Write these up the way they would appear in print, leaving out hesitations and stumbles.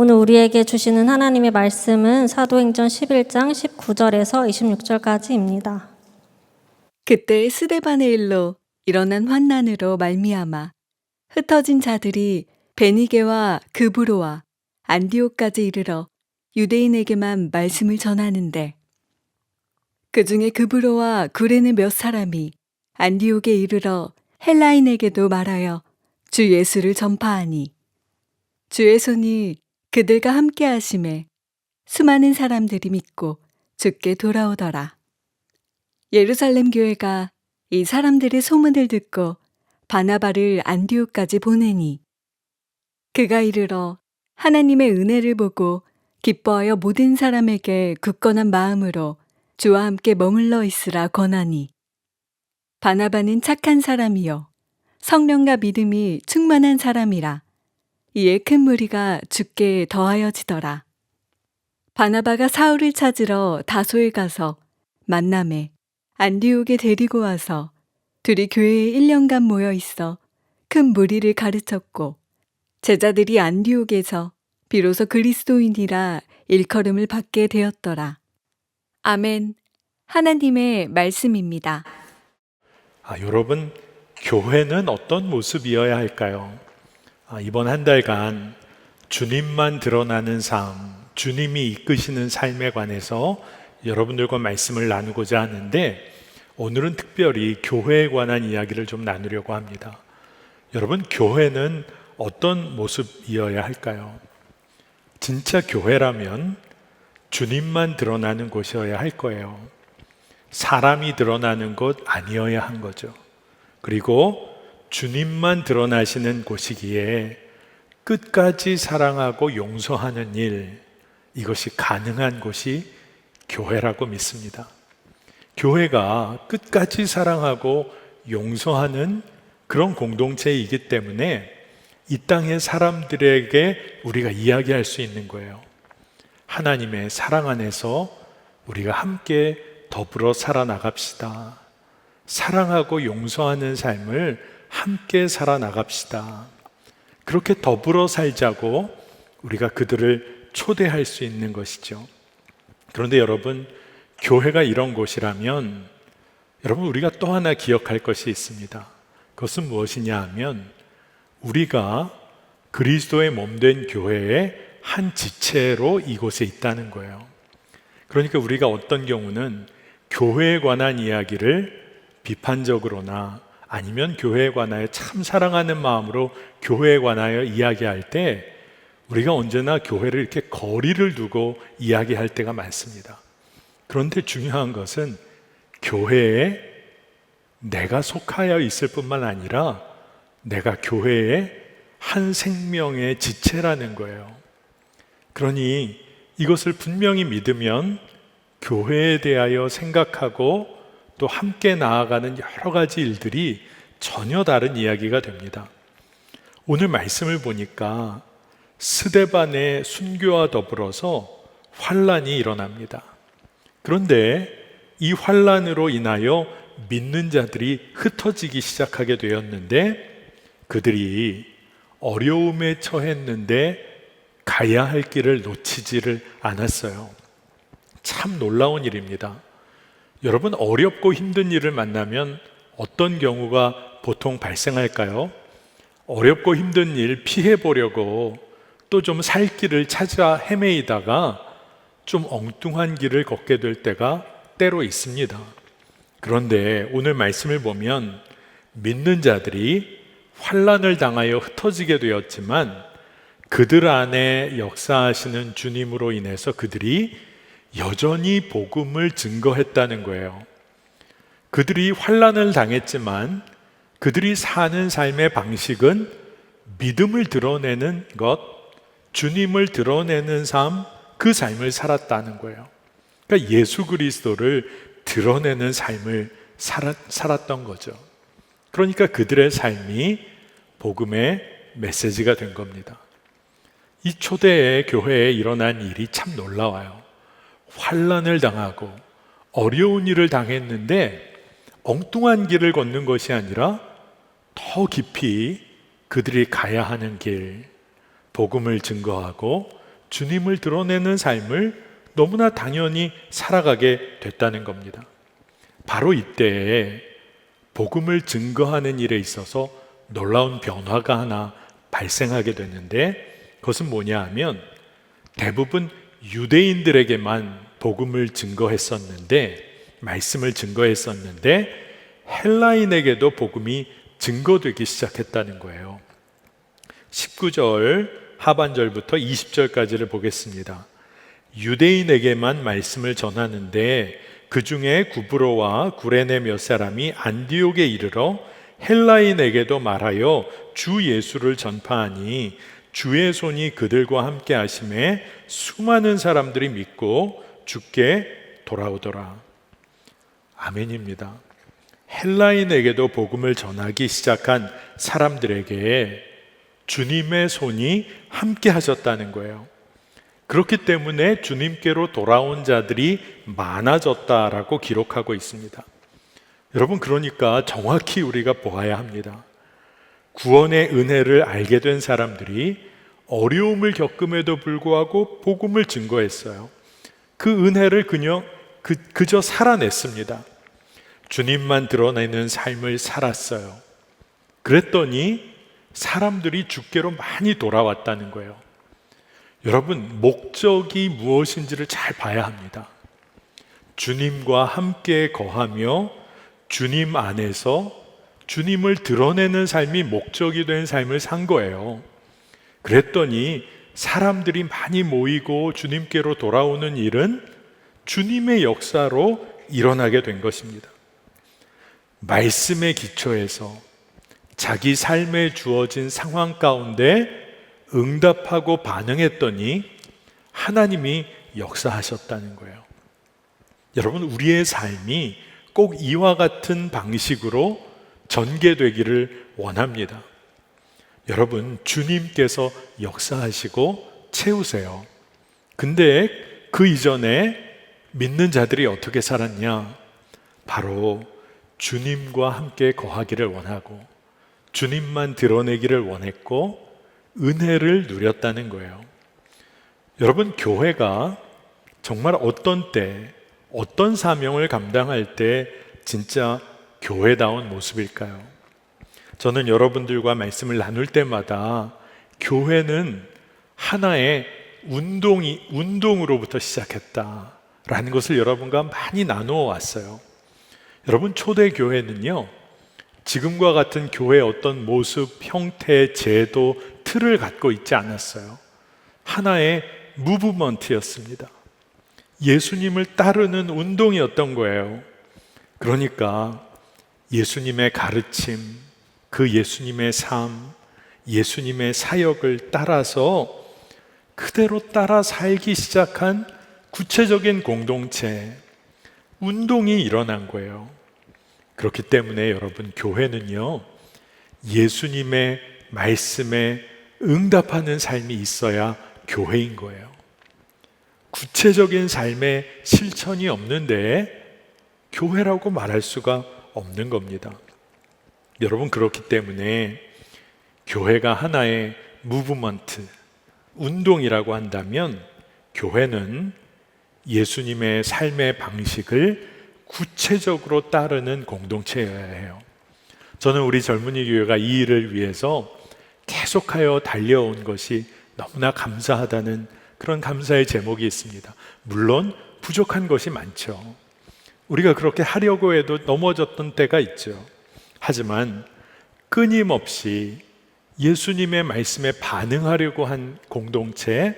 오늘 우리에게 주시는 하나님의 말씀은 사도행전 11장 19절에서 26절까지입니다. 그때 스데반의 일로 일어난 환난으로 말미암아 흩어진 자들이 베니게와 그브로와 안디옥까지 이르러 유대인에게만 말씀을 전하는데, 그 중에 그브로와 구레네 몇 사람이 안디옥에 이르러 헬라인에게도 말하여 주 예수를 전파하니, 주의 손이 그들과 함께 하심에 수많은 사람들이 믿고 주께 돌아오더라. 예루살렘 교회가 이 사람들의 소문을 듣고 바나바를 안디옥까지 보내니, 그가 이르러 하나님의 은혜를 보고 기뻐하여 모든 사람에게 굳건한 마음으로 주와 함께 머물러 있으라 권하니, 바나바는 착한 사람이요 성령과 믿음이 충만한 사람이라 이에 큰 무리가 주께 더하여지더라. 바나바가 사울을 찾으러 다소에 가서 만남에 안디옥에 데리고 와서 둘이 교회에 1년간 모여 있어 큰 무리를 가르쳤고, 제자들이 안디옥에서 비로소 그리스도인이라 일컬음을 받게 되었더라. 아멘. 하나님의 말씀입니다. 여러분, 교회는 어떤 모습이어야 할까요? 이번 한 달간 주님만 드러나는 삶, 주님이 이끄시는 삶에 관해서 여러분들과 말씀을 나누고자 하는데, 오늘은 특별히 교회에 관한 이야기를 좀 나누려고 합니다. 여러분, 교회는 어떤 모습이어야 할까요? 진짜 교회라면 주님만 드러나는 곳이어야 할 거예요. 사람이 드러나는 곳 아니어야 한 거죠. 그리고 주님만 드러나시는 곳이기에 끝까지 사랑하고 용서하는 일, 이것이 가능한 곳이 교회라고 믿습니다. 교회가 끝까지 사랑하고 용서하는 그런 공동체이기 때문에 이 땅의 사람들에게 우리가 이야기할 수 있는 거예요. 하나님의 사랑 안에서 우리가 함께 더불어 살아나갑시다. 사랑하고 용서하는 삶을 함께 살아나갑시다. 그렇게 더불어 살자고 우리가 그들을 초대할 수 있는 것이죠. 그런데 여러분, 교회가 이런 곳이라면 여러분, 우리가 또 하나 기억할 것이 있습니다. 그것은 무엇이냐 하면, 우리가 그리스도의 몸된 교회의 한 지체로 이곳에 있다는 거예요. 그러니까 우리가 어떤 경우는 교회에 관한 이야기를 비판적으로나 아니면 교회에 관하여 참 사랑하는 마음으로 교회에 관하여 이야기할 때, 우리가 언제나 교회를 이렇게 거리를 두고 이야기할 때가 많습니다. 그런데 중요한 것은 교회에 내가 속하여 있을 뿐만 아니라 내가 교회의 한 생명의 지체라는 거예요. 그러니 이것을 분명히 믿으면 교회에 대하여 생각하고 또 함께 나아가는 여러 가지 일들이 전혀 다른 이야기가 됩니다. 오늘 말씀을 보니까 스데반의 순교와 더불어서 환란이 일어납니다. 그런데 이 환란으로 인하여 믿는 자들이 흩어지기 시작하게 되었는데, 그들이 어려움에 처했는데 가야 할 길을 놓치지를 않았어요. 참 놀라운 일입니다. 여러분, 어렵고 힘든 일을 만나면 어떤 경우가 보통 발생할까요? 어렵고 힘든 일 피해 보려고 또 좀 살 길을 찾아 헤매이다가 좀 엉뚱한 길을 걷게 될 때가 때로 있습니다. 그런데 오늘 말씀을 보면 믿는 자들이 환난을 당하여 흩어지게 되었지만 그들 안에 역사하시는 주님으로 인해서 그들이 여전히 복음을 증거했다는 거예요. 그들이 환난을 당했지만 그들이 사는 삶의 방식은 믿음을 드러내는 것, 주님을 드러내는 삶, 그 삶을 살았다는 거예요. 그러니까 예수 그리스도를 드러내는 삶을 살았던 거죠. 그러니까 그들의 삶이 복음의 메시지가 된 겁니다. 이 초대의 교회에 일어난 일이 참 놀라워요. 환난을 당하고 어려운 일을 당했는데 엉뚱한 길을 걷는 것이 아니라 더 깊이 그들이 가야 하는 길, 복음을 증거하고 주님을 드러내는 삶을 너무나 당연히 살아가게 됐다는 겁니다. 바로 이때에 복음을 증거하는 일에 있어서 놀라운 변화가 하나 발생하게 됐는데, 그것은 뭐냐 하면 대부분 유대인들에게만 복음을 증거했었는데, 말씀을 증거했었는데 헬라인에게도 복음이 증거되기 시작했다는 거예요. 19절 하반절부터 20절까지를 보겠습니다. 유대인에게만 말씀을 전하는데 그 중에 구브로와 구레네 몇 사람이 안디옥에 이르러 헬라인에게도 말하여 주 예수를 전파하니 주의 손이 그들과 함께 하심에 수많은 사람들이 믿고 주께 돌아오더라. 아멘입니다. 헬라인에게도 복음을 전하기 시작한 사람들에게 주님의 손이 함께 하셨다는 거예요. 그렇기 때문에 주님께로 돌아온 자들이 많아졌다라고 기록하고 있습니다. 여러분, 그러니까 정확히 우리가 보아야 합니다. 구원의 은혜를 알게 된 사람들이 어려움을 겪음에도 불구하고 복음을 증거했어요. 그 은혜를 그저 살아냈습니다. 주님만 드러내는 삶을 살았어요. 그랬더니 사람들이 주께로 많이 돌아왔다는 거예요. 여러분, 목적이 무엇인지를 잘 봐야 합니다. 주님과 함께 거하며 주님 안에서 주님을 드러내는 삶이 목적이 된 삶을 산 거예요. 그랬더니 사람들이 많이 모이고 주님께로 돌아오는 일은 주님의 역사로 일어나게 된 것입니다. 말씀의 기초에서 자기 삶에 주어진 상황 가운데 응답하고 반응했더니 하나님이 역사하셨다는 거예요. 여러분, 우리의 삶이 꼭 이와 같은 방식으로 전개되기를 원합니다. 여러분, 주님께서 역사하시고 채우세요. 근데 그 이전에 믿는 자들이 어떻게 살았냐? 바로 주님과 함께 거하기를 원하고 주님만 드러내기를 원했고 은혜를 누렸다는 거예요. 여러분, 교회가 정말 어떤 때, 어떤 사명을 감당할 때 진짜 교회다운 모습일까요? 저는 여러분들과 말씀을 나눌 때마다 교회는 하나의 운동으로부터 시작했다라는 것을 여러분과 많이 나누어 왔어요. 여러분, 초대교회는요, 지금과 같은 교회의 어떤 모습, 형태, 제도, 틀을 갖고 있지 않았어요. 하나의 무브먼트였습니다. 예수님을 따르는 운동이었던 거예요. 그러니까 예수님의 가르침, 그 예수님의 삶, 예수님의 사역을 따라서 그대로 따라 살기 시작한 구체적인 공동체, 운동이 일어난 거예요. 그렇기 때문에 여러분, 교회는요, 예수님의 말씀에 응답하는 삶이 있어야 교회인 거예요. 구체적인 삶의 실천이 없는데 교회라고 말할 수가 없는 겁니다. 여러분, 그렇기 때문에 교회가 하나의 무브먼트, 운동이라고 한다면 교회는 예수님의 삶의 방식을 구체적으로 따르는 공동체여야 해요. 저는 우리 젊은이 교회가 이 일을 위해서 계속하여 달려온 것이 너무나 감사하다는 그런 감사의 제목이 있습니다. 물론 부족한 것이 많죠. 우리가 그렇게 하려고 해도 넘어졌던 때가 있죠. 하지만 끊임없이 예수님의 말씀에 반응하려고 한 공동체,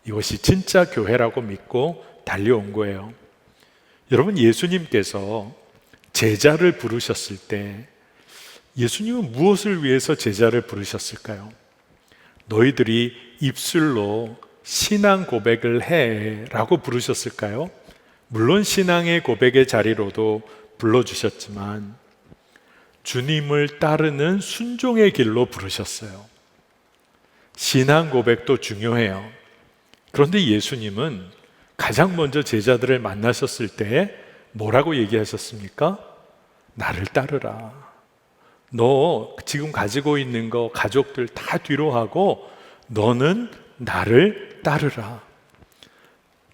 이것이 진짜 교회라고 믿고 달려온 거예요. 여러분, 예수님께서 제자를 부르셨을 때 예수님은 무엇을 위해서 제자를 부르셨을까요? 너희들이 입술로 신앙 고백을 해 라고 부르셨을까요? 물론 신앙의 고백의 자리로도 불러주셨지만 주님을 따르는 순종의 길로 부르셨어요. 신앙 고백도 중요해요. 그런데 예수님은 가장 먼저 제자들을 만나셨을 때 뭐라고 얘기하셨습니까? 나를 따르라. 너 지금 가지고 있는 거, 가족들 다 뒤로 하고 너는 나를 따르라.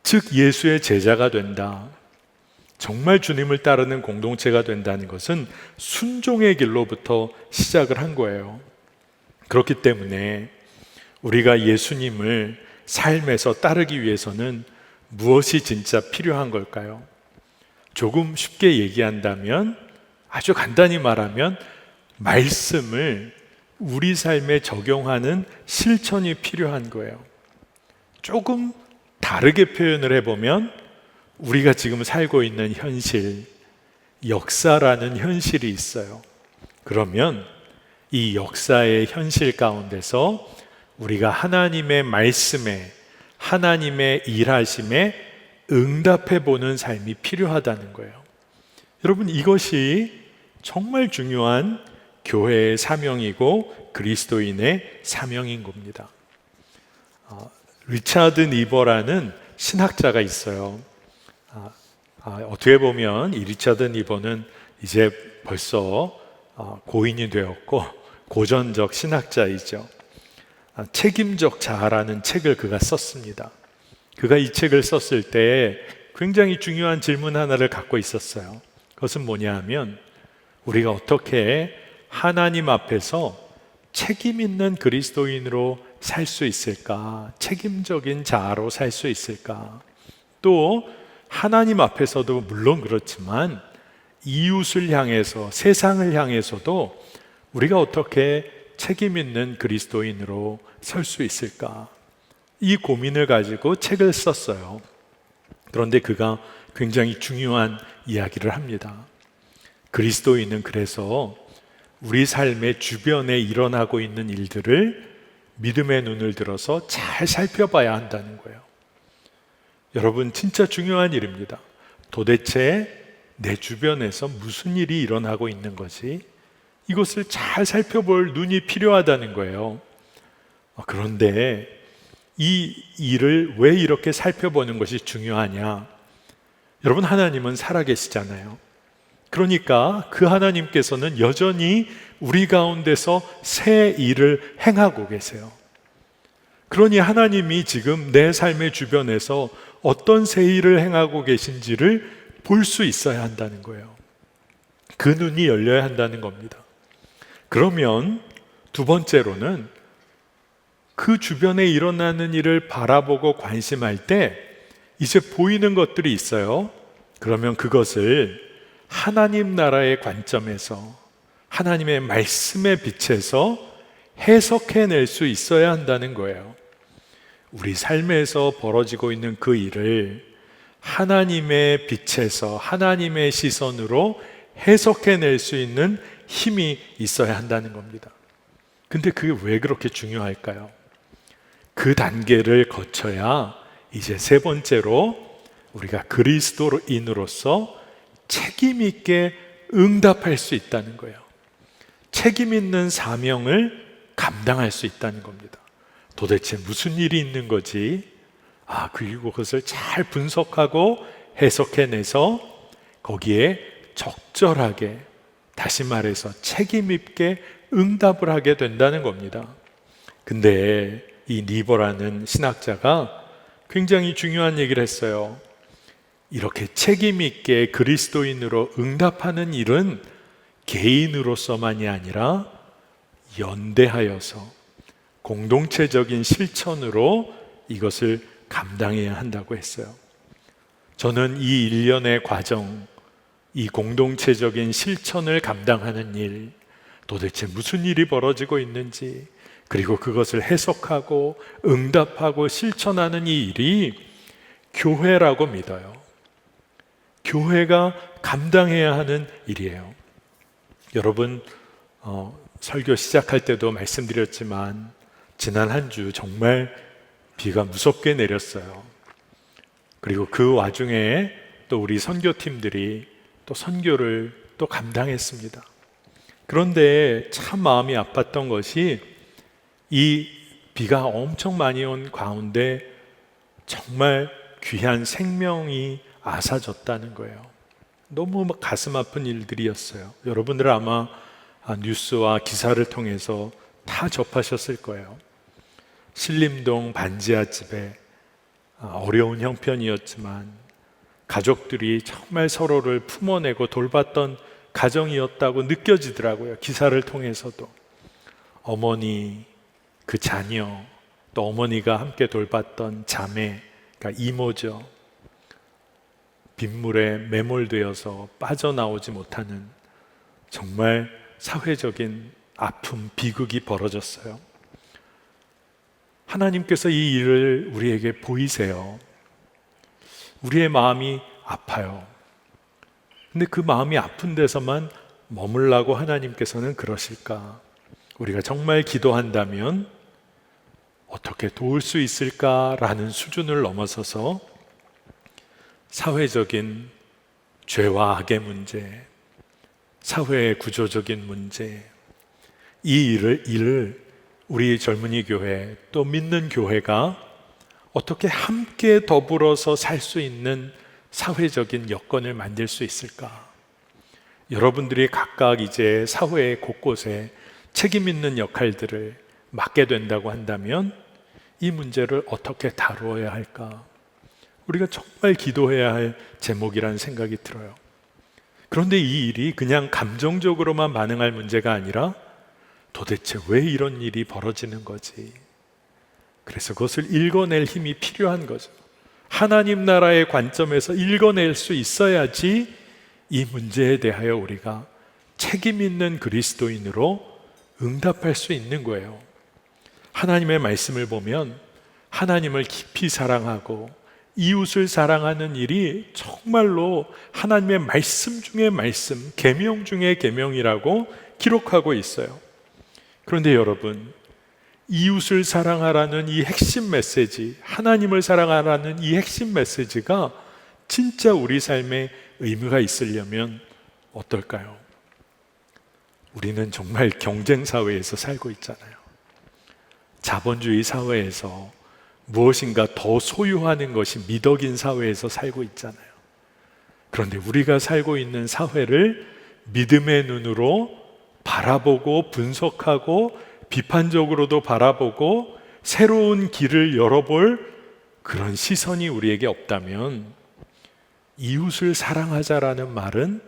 즉 예수의 제자가 된다. 정말 주님을 따르는 공동체가 된다는 것은 순종의 길로부터 시작을 한 거예요. 그렇기 때문에 우리가 예수님을 삶에서 따르기 위해서는 무엇이 진짜 필요한 걸까요? 조금 쉽게 얘기한다면, 아주 간단히 말하면 말씀을 우리 삶에 적용하는 실천이 필요한 거예요. 조금 다르게 표현을 해보면 우리가 지금 살고 있는 현실, 역사라는 현실이 있어요. 그러면 이 역사의 현실 가운데서 우리가 하나님의 말씀에, 하나님의 일하심에 응답해 보는 삶이 필요하다는 거예요. 여러분, 이것이 정말 중요한 교회의 사명이고 그리스도인의 사명인 겁니다. 리차드 니버라는 신학자가 있어요. 어떻게 보면 이 리차드 니버는 이제 벌써 고인이 되었고 고전적 신학자이죠. 책임적 자아라는 책을 그가 썼습니다. 그가 이 책을 썼을 때 굉장히 중요한 질문 하나를 갖고 있었어요. 그것은 뭐냐 하면 우리가 어떻게 하나님 앞에서 책임 있는 그리스도인으로 살 수 있을까? 책임적인 자아로 살 수 있을까? 또 하나님 앞에서도 물론 그렇지만 이웃을 향해서, 세상을 향해서도 우리가 어떻게 책임 있는 그리스도인으로 설 수 있을까? 이 고민을 가지고 책을 썼어요. 그런데 그가 굉장히 중요한 이야기를 합니다. 그리스도인은 그래서 우리 삶의 주변에 일어나고 있는 일들을 믿음의 눈을 들어서 잘 살펴봐야 한다는 거예요. 여러분, 진짜 중요한 일입니다. 도대체 내 주변에서 무슨 일이 일어나고 있는 거지? 이것을 잘 살펴볼 눈이 필요하다는 거예요. 그런데 이 일을 왜 이렇게 살펴보는 것이 중요하냐? 여러분, 하나님은 살아계시잖아요. 그러니까 그 하나님께서는 여전히 우리 가운데서 새 일을 행하고 계세요. 그러니 하나님이 지금 내 삶의 주변에서 어떤 새 일을 행하고 계신지를 볼 수 있어야 한다는 거예요. 그 눈이 열려야 한다는 겁니다. 그러면 두 번째로는 그 주변에 일어나는 일을 바라보고 관심할 때 이제 보이는 것들이 있어요. 그러면 그것을 하나님 나라의 관점에서, 하나님의 말씀에 비춰서 해석해낼 수 있어야 한다는 거예요. 우리 삶에서 벌어지고 있는 그 일을 하나님의 빛에서, 하나님의 시선으로 해석해낼 수 있는 힘이 있어야 한다는 겁니다. 근데 그게 왜 그렇게 중요할까요? 그 단계를 거쳐야 이제 세 번째로 우리가 그리스도인으로서 책임 있게 응답할 수 있다는 거예요. 책임 있는 사명을 감당할 수 있다는 겁니다. 도대체 무슨 일이 있는 거지? 그리고 그것을 잘 분석하고 해석해내서 거기에 적절하게, 다시 말해서 책임 있게 응답을 하게 된다는 겁니다. 근데 이 니버라는 신학자가 굉장히 중요한 얘기를 했어요. 이렇게 책임 있게 그리스도인으로 응답하는 일은 개인으로서만이 아니라 연대하여서 공동체적인 실천으로 이것을 감당해야 한다고 했어요. 저는 이 일련의 과정, 이 공동체적인 실천을 감당하는 일, 도대체 무슨 일이 벌어지고 있는지, 그리고 그것을 해석하고 응답하고 실천하는 이 일이 교회라고 믿어요. 교회가 감당해야 하는 일이에요. 여러분, 설교 시작할 때도 말씀드렸지만 지난 한 주 정말 비가 무섭게 내렸어요. 그리고 그 와중에 또 우리 선교팀들이 또 선교를 또 감당했습니다. 그런데 참 마음이 아팠던 것이 이 비가 엄청 많이 온 가운데 정말 귀한 생명이 앗아졌다는 거예요. 너무 가슴 아픈 일들이었어요. 여러분들 아마 뉴스와 기사를 통해서 다 접하셨을 거예요. 신림동 반지하 집에 어려운 형편이었지만 가족들이 정말 서로를 품어내고 돌봤던 가정이었다고 느껴지더라고요. 기사를 통해서도 어머니, 그 자녀, 또 어머니가 함께 돌봤던 자매, 그러니까 이모죠. 빗물에 매몰되어서 빠져나오지 못하는 정말 사회적인 아픔, 비극이 벌어졌어요. 하나님께서 이 일을 우리에게 보이세요. 우리의 마음이 아파요. 근데 그 마음이 아픈 데서만 머물라고 하나님께서는 그러실까? 우리가 정말 기도한다면 어떻게 도울 수 있을까라는 수준을 넘어서서 사회적인 죄와 악의 문제, 사회의 구조적인 문제, 이 일을 우리 젊은이 교회 또 믿는 교회가 어떻게 함께 더불어서 살 수 있는 사회적인 여건을 만들 수 있을까? 여러분들이 각각 이제 사회 곳곳에 책임 있는 역할들을 맡게 된다고 한다면 이 문제를 어떻게 다루어야 할까? 우리가 정말 기도해야 할 제목이라는 생각이 들어요. 그런데 이 일이 그냥 감정적으로만 반응할 문제가 아니라 도대체 왜 이런 일이 벌어지는 거지? 그래서 그것을 읽어낼 힘이 필요한 거죠. 하나님 나라의 관점에서 읽어낼 수 있어야지 이 문제에 대하여 우리가 책임 있는 그리스도인으로 응답할 수 있는 거예요. 하나님의 말씀을 보면 하나님을 깊이 사랑하고 이웃을 사랑하는 일이 정말로 하나님의 말씀 중에 말씀, 계명 중에 계명이라고 기록하고 있어요. 그런데 여러분, 이웃을 사랑하라는 이 핵심 메시지, 하나님을 사랑하라는 이 핵심 메시지가 진짜 우리 삶에 의미가 있으려면 어떨까요? 우리는 정말 경쟁 사회에서 살고 있잖아요. 자본주의 사회에서 무엇인가 더 소유하는 것이 미덕인 사회에서 살고 있잖아요. 그런데 우리가 살고 있는 사회를 믿음의 눈으로 바라보고 분석하고 비판적으로도 바라보고 새로운 길을 열어볼 그런 시선이 우리에게 없다면 이웃을 사랑하자라는 말은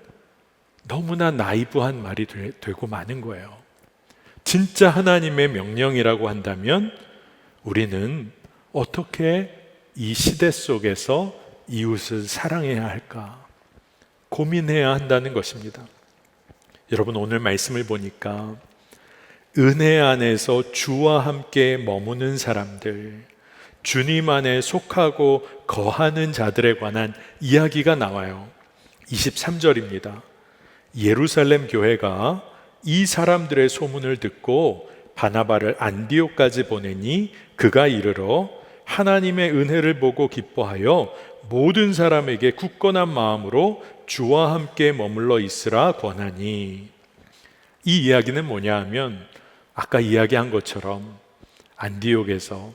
너무나 나이브한 말이 되고 마는 거예요. 진짜 하나님의 명령이라고 한다면 우리는 어떻게 이 시대 속에서 이웃을 사랑해야 할까 고민해야 한다는 것입니다. 여러분, 오늘 말씀을 보니까 은혜 안에서 주와 함께 머무는 사람들, 주님 안에 속하고 거하는 자들에 관한 이야기가 나와요. 23절입니다. 예루살렘 교회가 이 사람들의 소문을 듣고 바나바를 안디옥까지 보내니 그가 이르러 하나님의 은혜를 보고 기뻐하여 모든 사람에게 굳건한 마음으로 주와 함께 머물러 있으라 권하니. 이 이야기는 뭐냐 하면 아까 이야기한 것처럼 안디옥에서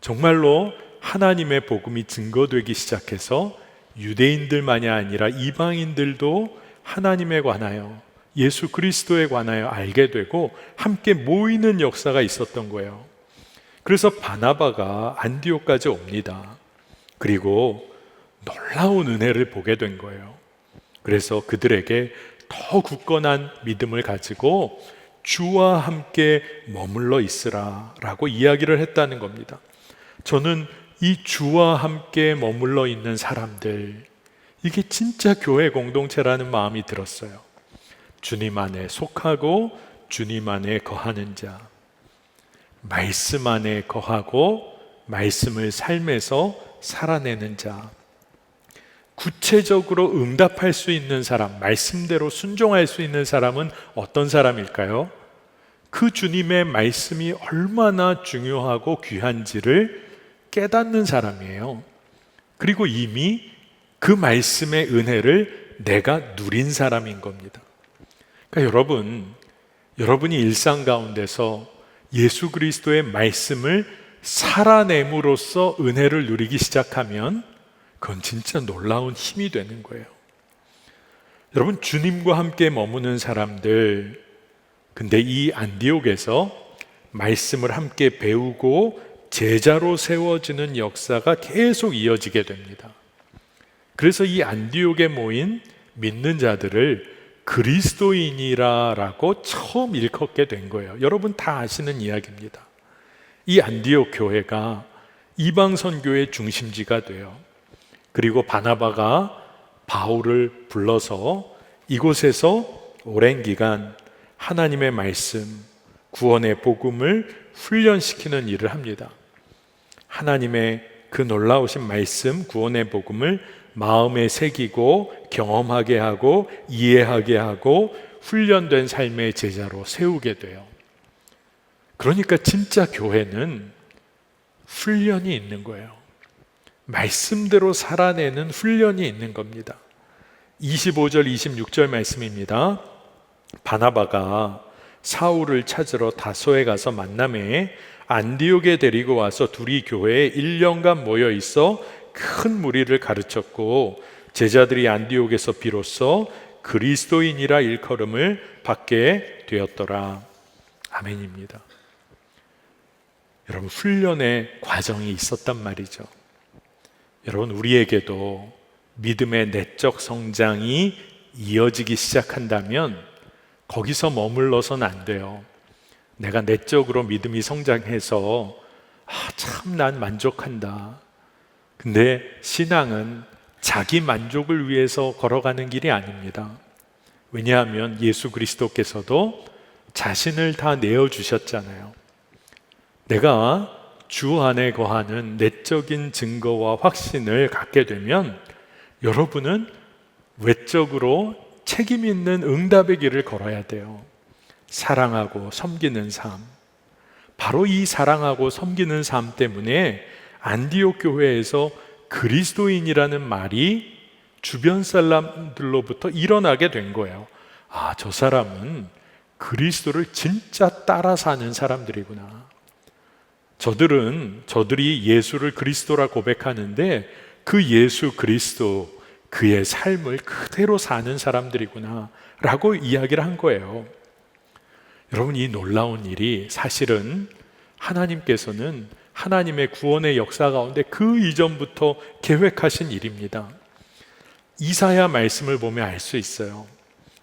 정말로 하나님의 복음이 증거되기 시작해서 유대인들만이 아니라 이방인들도 하나님에 관하여 예수 그리스도에 관하여 알게 되고 함께 모이는 역사가 있었던 거예요. 그래서 바나바가 안디옥까지 옵니다. 그리고 놀라운 은혜를 보게 된 거예요. 그래서 그들에게 더 굳건한 믿음을 가지고 주와 함께 머물러 있으라 라고 이야기를 했다는 겁니다. 저는 이 주와 함께 머물러 있는 사람들, 이게 진짜 교회 공동체라는 마음이 들었어요. 주님 안에 속하고 주님 안에 거하는 자, 말씀 안에 거하고 말씀을 삶에서 살아내는 자, 구체적으로 응답할 수 있는 사람, 말씀대로 순종할 수 있는 사람은 어떤 사람일까요? 그 주님의 말씀이 얼마나 중요하고 귀한지를 깨닫는 사람이에요. 그리고 이미 그 말씀의 은혜를 내가 누린 사람인 겁니다. 그러니까 여러분이 일상 가운데서 예수 그리스도의 말씀을 살아냄으로써 은혜를 누리기 시작하면 그건 진짜 놀라운 힘이 되는 거예요. 여러분, 주님과 함께 머무는 사람들, 근데 이 안디옥에서 말씀을 함께 배우고 제자로 세워지는 역사가 계속 이어지게 됩니다. 그래서 이 안디옥에 모인 믿는 자들을 그리스도인이라고 처음 일컫게 된 거예요. 여러분 다 아시는 이야기입니다. 이 안디옥 교회가 이방 선교의 중심지가 돼요. 그리고 바나바가 바울을 불러서 이곳에서 오랜 기간 하나님의 말씀, 구원의 복음을 훈련시키는 일을 합니다. 하나님의 그 놀라우신 말씀, 구원의 복음을 마음에 새기고 경험하게 하고 이해하게 하고 훈련된 삶의 제자로 세우게 돼요. 그러니까 진짜 교회는 훈련이 있는 거예요. 말씀대로 살아내는 훈련이 있는 겁니다. 25절, 26절 말씀입니다. 바나바가 사울을 찾으러 다소에 가서 만나매 안디옥에 데리고 와서 둘이 교회에 1년간 모여 있어 큰 무리를 가르쳤고 제자들이 안디옥에서 비로소 그리스도인이라 일컬음을 받게 되었더라. 아멘입니다. 여러분, 훈련의 과정이 있었단 말이죠. 여러분, 우리에게도 믿음의 내적 성장이 이어지기 시작한다면 거기서 머물러서는 안 돼요. 내가 내적으로 믿음이 성장해서 참 난 만족한다. 근데 신앙은 자기 만족을 위해서 걸어가는 길이 아닙니다. 왜냐하면 예수 그리스도께서도 자신을 다 내어주셨잖아요. 내가 주 안에 거하는 내적인 증거와 확신을 갖게 되면 여러분은 외적으로 책임 있는 응답의 길을 걸어야 돼요. 사랑하고 섬기는 삶. 바로 이 사랑하고 섬기는 삶 때문에 안디옥 교회에서 그리스도인이라는 말이 주변 사람들로부터 일어나게 된 거예요. 저 사람은 그리스도를 진짜 따라 사는 사람들이구나. 저들이 예수를 그리스도라 고백하는데 그 예수 그리스도, 그의 삶을 그대로 사는 사람들이구나 라고 이야기를 한 거예요. 여러분, 이 놀라운 일이 사실은 하나님께서는 하나님의 구원의 역사 가운데 그 이전부터 계획하신 일입니다. 이사야 말씀을 보면 알 수 있어요.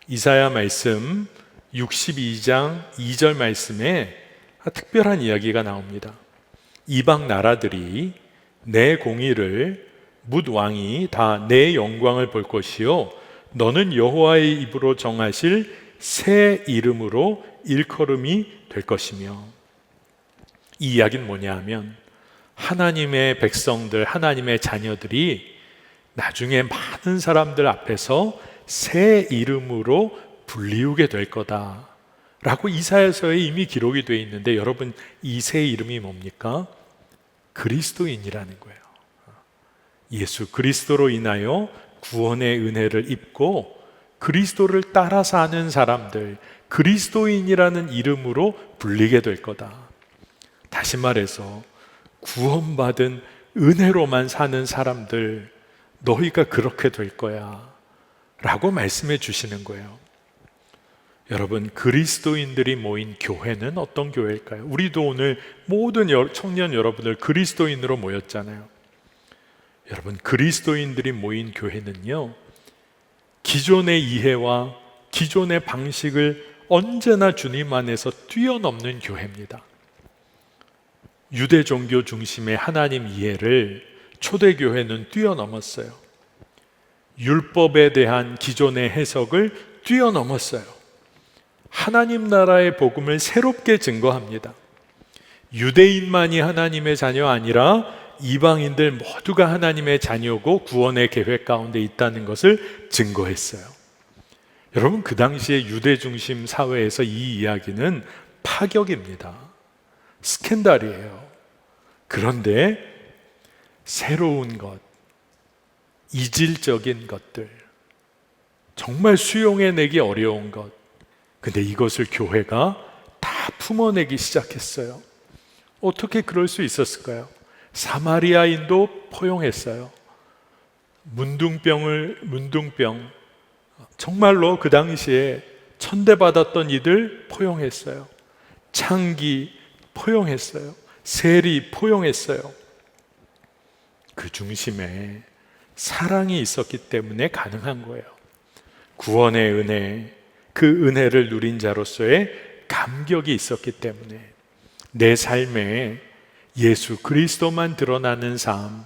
이사야 말씀 62장 2절 말씀에 특별한 이야기가 나옵니다. 이방 나라들이 내 공의를 뭇 왕이 다 내 영광을 볼 것이요 너는 여호와의 입으로 정하실 새 이름으로 일컬음이 될 것이며, 이 이야기는 뭐냐 하면 하나님의 백성들, 하나님의 자녀들이 나중에 많은 사람들 앞에서 새 이름으로 불리우게 될 거다 라고 이사야서에 이미 기록이 되어 있는데, 여러분, 이 새 이름이 뭡니까? 그리스도인이라는 거예요. 예수 그리스도로 인하여 구원의 은혜를 입고 그리스도를 따라 사는 사람들, 그리스도인이라는 이름으로 불리게 될 거다. 다시 말해서 구원받은 은혜로만 사는 사람들, 너희가 그렇게 될 거야 라고 말씀해 주시는 거예요. 여러분, 그리스도인들이 모인 교회는 어떤 교회일까요? 우리도 오늘 모든 청년 여러분들 그리스도인으로 모였잖아요. 여러분, 그리스도인들이 모인 교회는요, 기존의 이해와 기존의 방식을 언제나 주님 안에서 뛰어넘는 교회입니다. 유대 종교 중심의 하나님 이해를 초대교회는 뛰어넘었어요. 율법에 대한 기존의 해석을 뛰어넘었어요. 하나님 나라의 복음을 새롭게 증거합니다. 유대인만이 하나님의 자녀 아니라 이방인들 모두가 하나님의 자녀고 구원의 계획 가운데 있다는 것을 증거했어요. 여러분, 그 당시에 유대 중심 사회에서 이 이야기는 파격입니다. 스캔들이에요. 그런데 새로운 것, 이질적인 것들, 정말 수용해내기 어려운 것, 근데 이것을 교회가 다 품어내기 시작했어요. 어떻게 그럴 수 있었을까요? 사마리아인도 포용했어요. 문둥병, 정말로 그 당시에 천대받았던 이들 포용했어요. 창기 포용했어요. 셀이 포용했어요. 그 중심에 사랑이 있었기 때문에 가능한 거예요. 구원의 은혜, 그 은혜를 누린 자로서의 감격이 있었기 때문에 내 삶에 예수 그리스도만 드러나는 삶,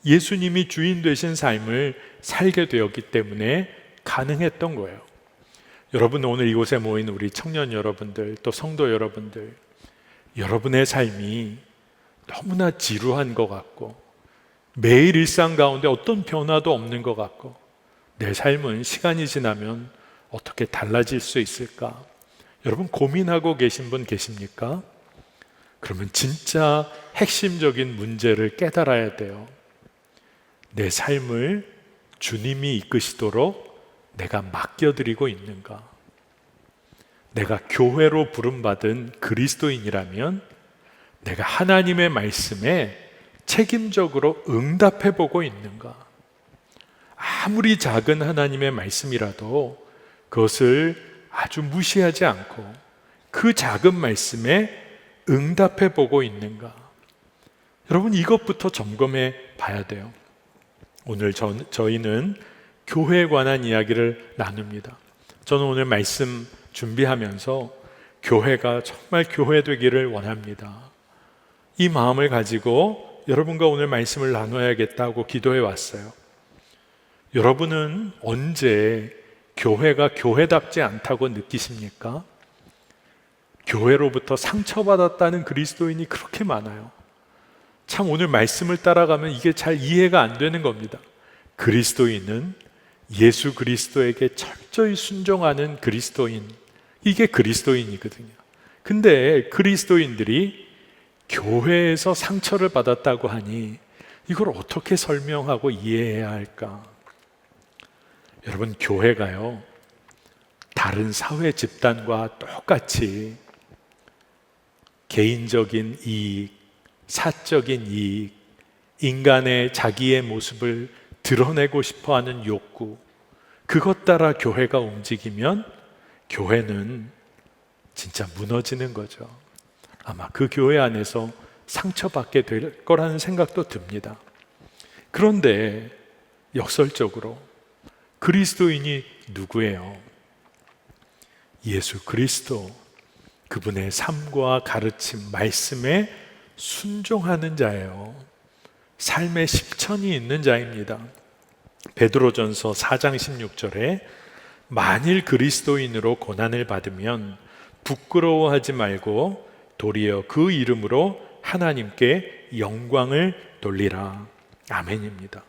예수님이 주인 되신 삶을 살게 되었기 때문에 가능했던 거예요. 여러분, 오늘 이곳에 모인 우리 청년 여러분들, 또 성도 여러분들, 여러분의 삶이 너무나 지루한 것 같고 매일 일상 가운데 어떤 변화도 없는 것 같고 내 삶은 시간이 지나면 어떻게 달라질 수 있을까? 여러분, 고민하고 계신 분 계십니까? 그러면 진짜 핵심적인 문제를 깨달아야 돼요. 내 삶을 주님이 이끄시도록 내가 맡겨드리고 있는가? 내가 교회로 부름받은 그리스도인이라면 내가 하나님의 말씀에 책임적으로 응답해보고 있는가? 아무리 작은 하나님의 말씀이라도 그것을 아주 무시하지 않고 그 작은 말씀에 응답해보고 있는가? 여러분, 이것부터 점검해 봐야 돼요. 오늘 저희는 교회에 관한 이야기를 나눕니다. 저는 오늘 말씀 준비하면서 교회가 정말 교회 되기를 원합니다. 이 마음을 가지고 여러분과 오늘 말씀을 나눠야겠다고 기도해 왔어요. 여러분은 언제 교회가 교회답지 않다고 느끼십니까? 교회로부터 상처받았다는 그리스도인이 그렇게 많아요. 참, 오늘 말씀을 따라가면 이게 잘 이해가 안 되는 겁니다. 그리스도인은 예수 그리스도에게 철저히 순종하는 그리스도인, 이게 그리스도인이거든요. 근데 그리스도인들이 교회에서 상처를 받았다고 하니 이걸 어떻게 설명하고 이해해야 할까? 여러분, 교회가요, 다른 사회 집단과 똑같이 개인적인 이익, 사적인 이익, 인간의 자기의 모습을 드러내고 싶어하는 욕구, 그것 따라 교회가 움직이면 교회는 진짜 무너지는 거죠. 아마 그 교회 안에서 상처받게 될 거라는 생각도 듭니다. 그런데 역설적으로 그리스도인이 누구예요? 예수 그리스도, 그분의 삶과 가르침, 말씀에 순종하는 자예요. 삶의 실천이 있는 자입니다. 베드로전서 4장 16절에 만일 그리스도인으로 고난을 받으면 부끄러워하지 말고 도리어 그 이름으로 하나님께 영광을 돌리라. 아멘입니다.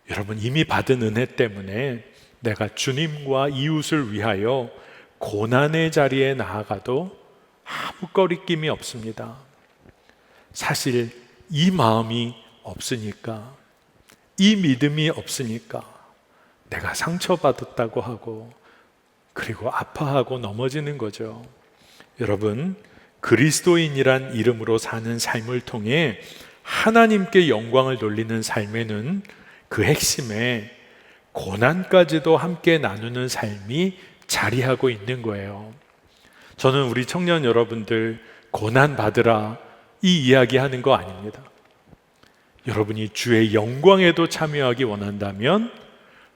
여러분, 이미 받은 은혜 때문에 내가 주님과 이웃을 위하여 고난의 자리에 나아가도 아무 꺼리낌이 없습니다. 사실 이 마음이 없으니까, 이 믿음이 없으니까 내가 상처받았다고 하고 그리고 아파하고 넘어지는 거죠. 여러분, 그리스도인이란 이름으로 사는 삶을 통해 하나님께 영광을 돌리는 삶에는 그 핵심에 고난까지도 함께 나누는 삶이 자리하고 있는 거예요. 저는 우리 청년 여러분들 고난 받으라 이 이야기 하는 거 아닙니다. 여러분이 주의 영광에도 참여하기 원한다면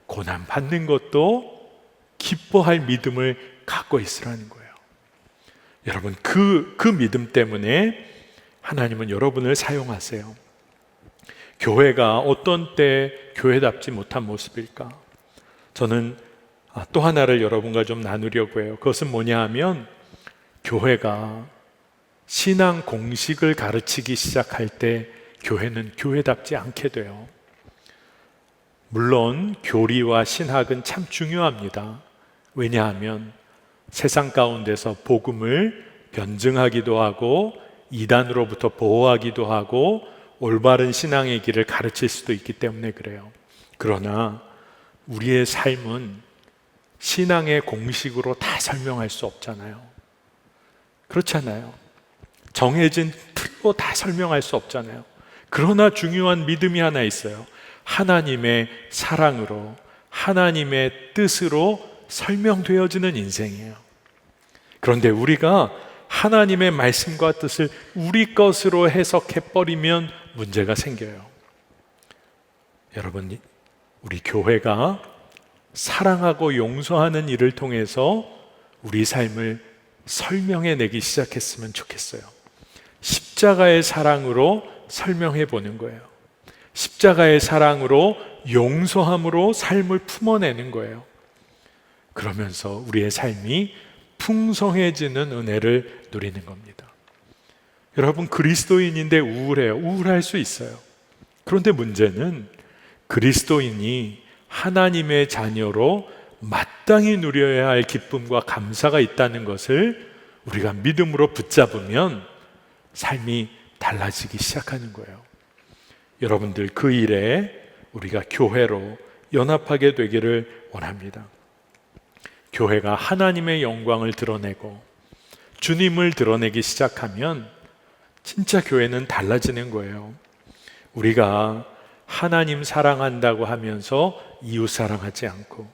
고난 받는 것도 기뻐할 믿음을 갖고 있으라는 거예요. 여러분, 그 믿음 때문에 하나님은 여러분을 사용하세요. 교회가 어떤 때 교회답지 못한 모습일까? 저는 또 하나를 여러분과 좀 나누려고 해요. 그것은 뭐냐 하면, 교회가 신앙 공식을 가르치기 시작할 때 교회는 교회답지 않게 돼요. 물론 교리와 신학은 참 중요합니다. 왜냐하면 세상 가운데서 복음을 변증하기도 하고 이단으로부터 보호하기도 하고 올바른 신앙의 길을 가르칠 수도 있기 때문에 그래요. 그러나 우리의 삶은 신앙의 공식으로 다 설명할 수 없잖아요. 그렇잖아요. 정해진 틀로 다 설명할 수 없잖아요. 그러나 중요한 믿음이 하나 있어요. 하나님의 사랑으로, 하나님의 뜻으로 설명되어지는 인생이에요. 그런데 우리가 하나님의 말씀과 뜻을 우리 것으로 해석해버리면 문제가 생겨요. 여러분, 우리 교회가 사랑하고 용서하는 일을 통해서 우리 삶을 설명해내기 시작했으면 좋겠어요. 십자가의 사랑으로 설명해 보는 거예요. 십자가의 사랑으로 용서함으로 삶을 품어내는 거예요. 그러면서 우리의 삶이 풍성해지는 은혜를 누리는 겁니다. 여러분, 그리스도인인데 우울해요. 우울할 수 있어요. 그런데 문제는 그리스도인이 하나님의 자녀로 마땅히 누려야 할 기쁨과 감사가 있다는 것을 우리가 믿음으로 붙잡으면 삶이 달라지기 시작하는 거예요. 여러분들, 그 일에 우리가 교회로 연합하게 되기를 원합니다. 교회가 하나님의 영광을 드러내고 주님을 드러내기 시작하면 진짜 교회는 달라지는 거예요. 우리가 하나님 사랑한다고 하면서 이웃 사랑하지 않고,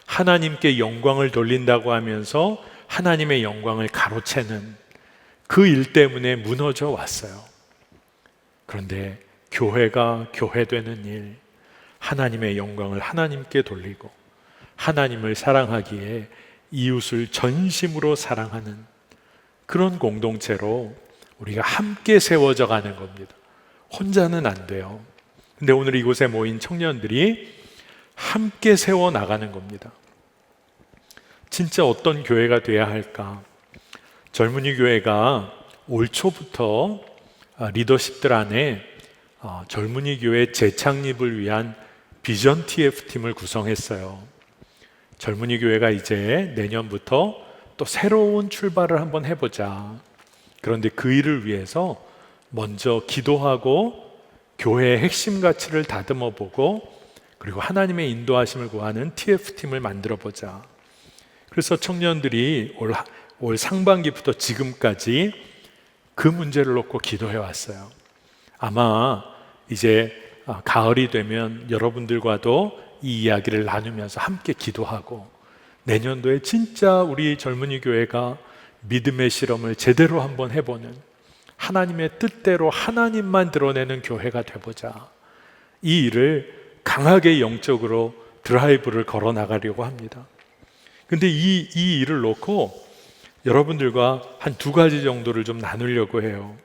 하나님께 영광을 돌린다고 하면서 하나님의 영광을 가로채는 그 일 때문에 무너져 왔어요. 그런데 교회가 교회되는 일, 하나님의 영광을 하나님께 돌리고 하나님을 사랑하기에 이웃을 전심으로 사랑하는 그런 공동체로 우리가 함께 세워져 가는 겁니다. 혼자는 안 돼요. 근데 오늘 이곳에 모인 청년들이 함께 세워 나가는 겁니다. 진짜 어떤 교회가 돼야 할까? 젊은이 교회가 올 초부터 리더십들 안에 젊은이 교회 재창립을 위한 비전 TF팀을 구성했어요. 젊은이 교회가 이제 내년부터 또 새로운 출발을 한번 해보자. 그런데 그 일을 위해서 먼저 기도하고 교회의 핵심 가치를 다듬어 보고, 그리고 하나님의 인도하심을 구하는 TF팀을 만들어 보자. 그래서 청년들이 올 상반기부터 지금까지 그 문제를 놓고 기도해 왔어요. 아마 이제 가을이 되면 여러분들과도 이 이야기를 나누면서 함께 기도하고, 내년도에 진짜 우리 젊은이 교회가 믿음의 실험을 제대로 한번 해보는, 하나님의 뜻대로 하나님만 드러내는 교회가 되보자. 이 일을 강하게 영적으로 드라이브를 걸어 나가려고 합니다. 근데 이 일을 놓고 여러분들과 한 두 가지 정도를 좀 나누려고 해요.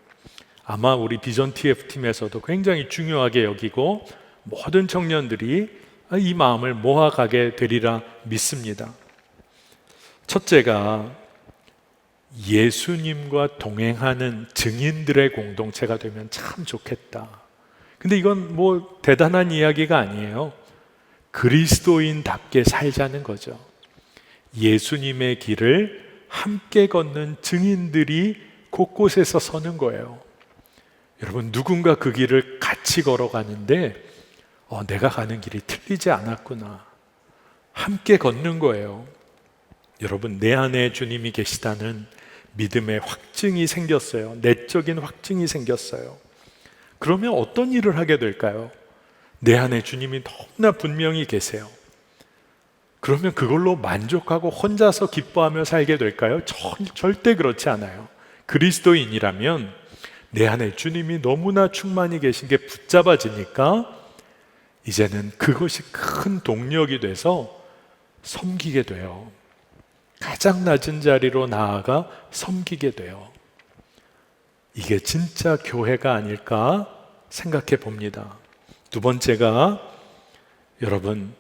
아마 우리 비전 TF팀에서도 굉장히 중요하게 여기고 모든 청년들이 이 마음을 모아가게 되리라 믿습니다. 첫째가 예수님과 동행하는 증인들의 공동체가 되면 참 좋겠다. 근데 이건 뭐 대단한 이야기가 아니에요. 그리스도인답게 살자는 거죠. 예수님의 길을 함께 걷는 증인들이 곳곳에서 서는 거예요. 여러분, 누군가 그 길을 같이 걸어가는데 내가 가는 길이 틀리지 않았구나. 함께 걷는 거예요. 여러분, 내 안에 주님이 계시다는 믿음의 확증이 생겼어요. 내적인 확증이 생겼어요. 그러면 어떤 일을 하게 될까요? 내 안에 주님이 너무나 분명히 계세요. 그러면 그걸로 만족하고 혼자서 기뻐하며 살게 될까요? 절대 그렇지 않아요. 그리스도인이라면 내 안에 주님이 너무나 충만히 계신 게 붙잡아지니까 이제는 그것이 큰 동력이 돼서 섬기게 돼요. 가장 낮은 자리로 나아가 섬기게 돼요. 이게 진짜 교회가 아닐까 생각해 봅니다. 두 번째가, 여러분,